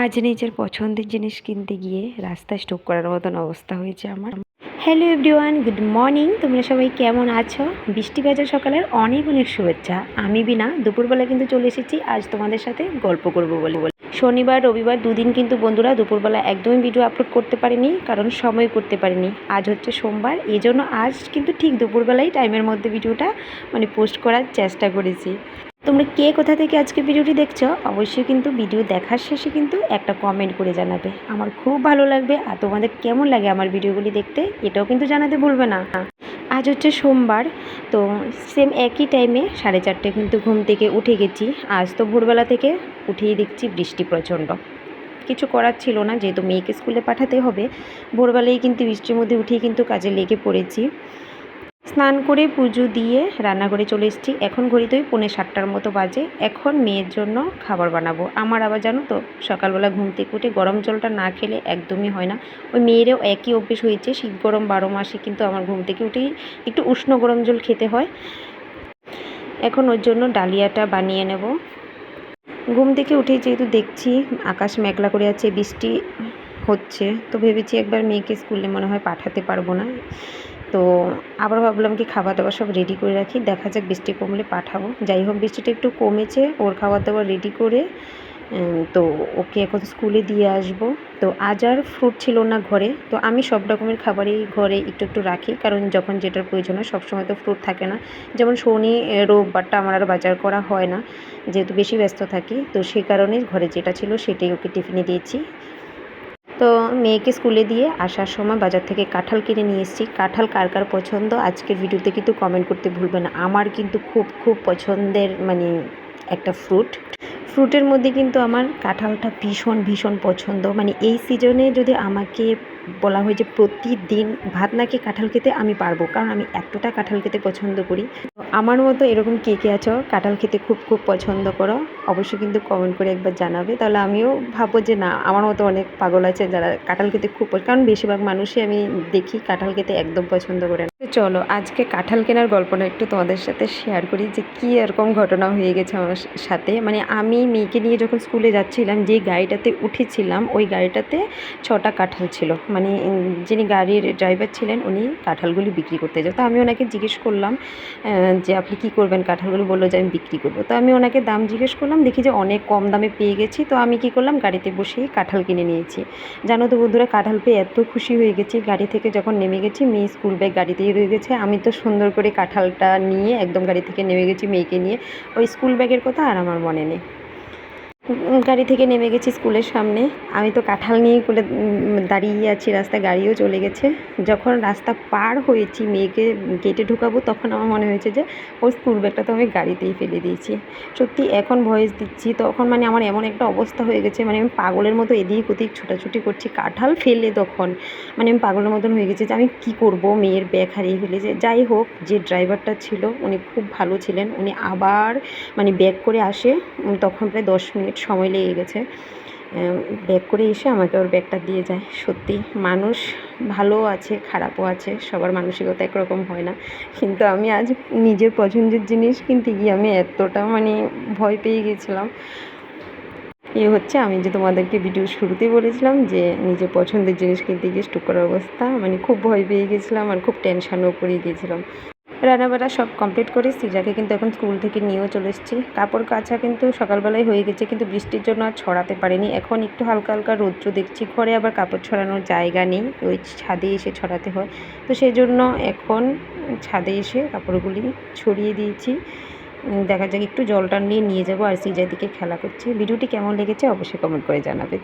আজ নিজের পছন্দের জিনিস কিনতে গিয়ে রাস্তায় স্টপ করার মতন অবস্থা হয়েছে আমার। Hello everyone, good morning. তোমরা সবাই কেমন আছো? বৃষ্টি ভেজা সকালের অনেক অনেক শুভেচ্ছা। আমি বিনা দুপুরবেলা কিন্তু চলে এসেছি আজ তোমাদের সাথে গল্প করবো বলে। শনিবার রবিবার দুদিন কিন্তু বন্ধুরা দুপুরবেলা একদমই ভিডিও আপলোড করতে পারিনি, কারণ সময় করতে পারিনি। আজ হচ্ছে সোমবার, এই জন্য আজ কিন্তু ঠিক দুপুরবেলায় টাইমের মধ্যে ভিডিওটা পোস্ট করার চেষ্টা করেছি। তোমরা কে কোথা থেকে আজকে ভিডিওটি দেখছো অবশ্যই কিন্তু ভিডিও দেখার শেষে কিন্তু একটা কমেন্ট করে জানাবে, আমার খুব ভালো লাগবে। আর তোমাদের কেমন লাগে আমার ভিডিওগুলি দেখতে এটাও কিন্তু জানাতে ভুলবে না। আজ হচ্ছে সোমবার, তো সেম একই টাইমে 4:30 কিন্তু ঘুম থেকে উঠে গেছি। আজ তো ভোরবেলা থেকে উঠেই দেখছি বৃষ্টি প্রচণ্ড। কিছু করার ছিল না, যেহেতু মেয়েকে স্কুলে পাঠাতে হবে। ভোরবেলায় কিন্তু বৃষ্টির মধ্যে উঠেই কিন্তু কাজে লেগে পড়েছি। স্নান করে পুজো দিয়ে রান্নাঘরে চলে এসেছি। এখন ঘড়িতে 6:45 মতো বাজে। এখন মেয়ের জন্য খাবার বানাবো। আমার আবার জানো তো, সকালবেলা ঘুম থেকে উঠে গরম জলটা না খেলে একদমই হয় না। ওই মেয়েরও একই অভ্যেস হয়েছে, শীত গরম 12 মাসে কিন্তু আমার ঘুম থেকে উঠেই একটু উষ্ণ গরম জল খেতে হয়। এখন ওর জন্য ডালিয়াটা বানিয়ে নেব। ঘুম থেকে উঠেই যেহেতু দেখছি আকাশ মেঘলা করে আছে, বৃষ্টি হচ্ছে, তো ভেবেছি একবার মেয়েকে স্কুলে মনে হয় পাঠাতে পারবো না। তো আবার ভাবলাম কি খাবার দাবার সব রেডি করে রাখি, দেখা যাক বৃষ্টি কমলে পাঠাবো। যাই হোক, বৃষ্টিটা একটু কমেছে, ওর খাবার দাবার রেডি করে তো ওকে এখন স্কুলে দিয়ে আসব। তো আজ আর ফ্রুট ছিল না ঘরে, তো আমি সব রকমের খাবারই ঘরে একটু একটু রাখি, কারণ যখন যেটার প্রয়োজন হয়, সবসময় তো ফ্রুট থাকে না। যেমন শনি রোববারটা আমার আর বাজার করা হয় না, যেহেতু বেশি ব্যস্ত থাকি। তো সেই কারণে ঘরে যেটা ছিল সেটাই ওকে টিফিনে দিয়েছি। তো মেয়েকে স্কুলে দিয়ে আসার সময় বাজার থেকে কাঁঠাল কিনে নিয়ে এসেছি। কাঁঠাল কার কার পছন্দ আজকের ভিডিওতে কিন্তু কমেন্ট করতে ভুলবেন না। আমার কিন্তু খুব খুব পছন্দের একটা ফ্রুটের মধ্যে কিন্তু আমার কাঁঠালটা ভীষণ ভীষণ পছন্দ। এই সিজনে যদি আমাকে বলা হয় যে প্রতিদিন ভাত না খেয়ে কাঁঠাল খেতে, আমি পারবো, কারণ আমি এতটা কাঁঠাল খেতে পছন্দ করি। আমার মতো এরকম কে কে আছো কাঁঠাল খেতে খুব খুব পছন্দ করো, অবশ্যই কিন্তু কমেন্ট করে একবার জানাবে। তাহলে আমিও ভাববো যে না, আমার মতো অনেক পাগল আছে যারা কাঁঠাল খেতে খুব কারণ বেশিরভাগ মানুষই আমি দেখি কাঁঠাল খেতে একদম পছন্দ করে না। চলো আজকে কাঁঠাল কেনার গল্পটা একটু তোমাদের সাথে শেয়ার করি, যে কী এরকম ঘটনা হয়ে গেছে আমার সাথে। আমি মেয়েকে নিয়ে যখন স্কুলে যাচ্ছিলাম, যে গাড়িটাতে উঠেছিলাম ওই গাড়িটাতে 6টা কাঁঠাল ছিল। যিনি গাড়ির ড্রাইভার ছিলেন উনি কাঁঠালগুলি বিক্রি করতে যেত। তো আমি ওনাকে জিজ্ঞেস করলাম যে আপনি কী করবেন কাঁঠালগুলো, বললো যে আমি বিক্রি করবো। তো আমি ওনাকে দাম জিজ্ঞেস করলাম, দেখি যে অনেক কম দামে পেয়ে গেছি। তো আমি কী করলাম, গাড়িতে বসেই কাঁঠাল কিনে নিয়েছি। জানো তো বন্ধুরা, কাঁঠাল পেয়ে এত খুশি হয়ে গেছি। গাড়ি থেকে যখন নেমে গেছি, মেয়ে স্কুল ব্যাগ গাড়িতেই রয়ে গেছে। আমি তো সুন্দর করে কাঁঠালটা নিয়ে একদম গাড়ি থেকে নেমে গেছি মেয়েকে নিয়ে। ওই স্কুল ব্যাগের কথা আর আমার মনে নেই। গাড়ি থেকে নেমে গেছি স্কুলের সামনে। আমি তো কাঁঠাল নিয়েই দাঁড়িয়ে আছি, রাস্তায় গাড়িও চলে গেছে। যখন রাস্তা পার হয়েছি মেয়েকে গেটে ঢুকাবো, তখন আমার মনে হয়েছে যে ওই স্কুল ব্যাগটা তো আমি গাড়িতেই ফেলে দিয়েছি। সত্যি এখন ভয়েস দিচ্ছি, তখন আমার এমন একটা অবস্থা হয়ে গেছে, আমি পাগলের মতো এদিক ওদিক ছোটাছুটি করছি কাঁঠাল ফেলে। তখন আমি পাগলের মতন হয়ে গেছি যে আমি কী করবো, মেয়ের ব্যাগ হারিয়ে ফেলেছে। যাই হোক, যে ড্রাইভারটা ছিল উনি খুব ভালো ছিলেন। উনি আবার ব্যাক করে আসে, তখন প্রায় 10 মিনিট সময় লেগে গেছে। ব্যাক করে এসে আমাকে ওর ব্যাগটা দিয়ে যায়। সত্যি মানুষ ভালোও আছে, খারাপও আছে, সবার মানসিকতা একরকম হয় না। কিন্তু আমি আজ নিজের পছন্দের জিনিস কিনতে গিয়ে আমি এতটা ভয় পেয়ে গেছিলাম। হচ্ছে আমি যে তোমাদেরকে ভিডিও শুরুতেই বলেছিলাম যে নিজের পছন্দের জিনিস কিনতে গিয়ে স্টক করার অবস্থা, খুব ভয় পেয়ে গেছিলাম আর খুব টেনশানও পড়ে গিয়েছিলাম। রান্নাবান্না সব কমপ্লিট করে সিজাকে কিন্তু এখন স্কুল থেকে নিয়েও চলে এসেছি। কাপড় কাচা কিন্তু সকালবেলায় হয়ে গেছে, কিন্তু বৃষ্টির জন্য আর ছড়াতে পারিনি। এখন একটু হালকা হালকা রৌদ্র দেখছি, ঘরে আবার কাপড় ছড়ানোর জায়গা নেই, ওই ছাদে এসে ছড়াতে হয়। তো সেই জন্য এখন ছাদে এসে কাপড়গুলি ছড়িয়ে দিয়েছি। দেখা যাক, একটু জল টান নিয়ে যাবো আর সিজার দিকে খেলা করছি। ভিডিওটি কেমন লেগেছে অবশ্যই কমেন্ট করে জানাবে।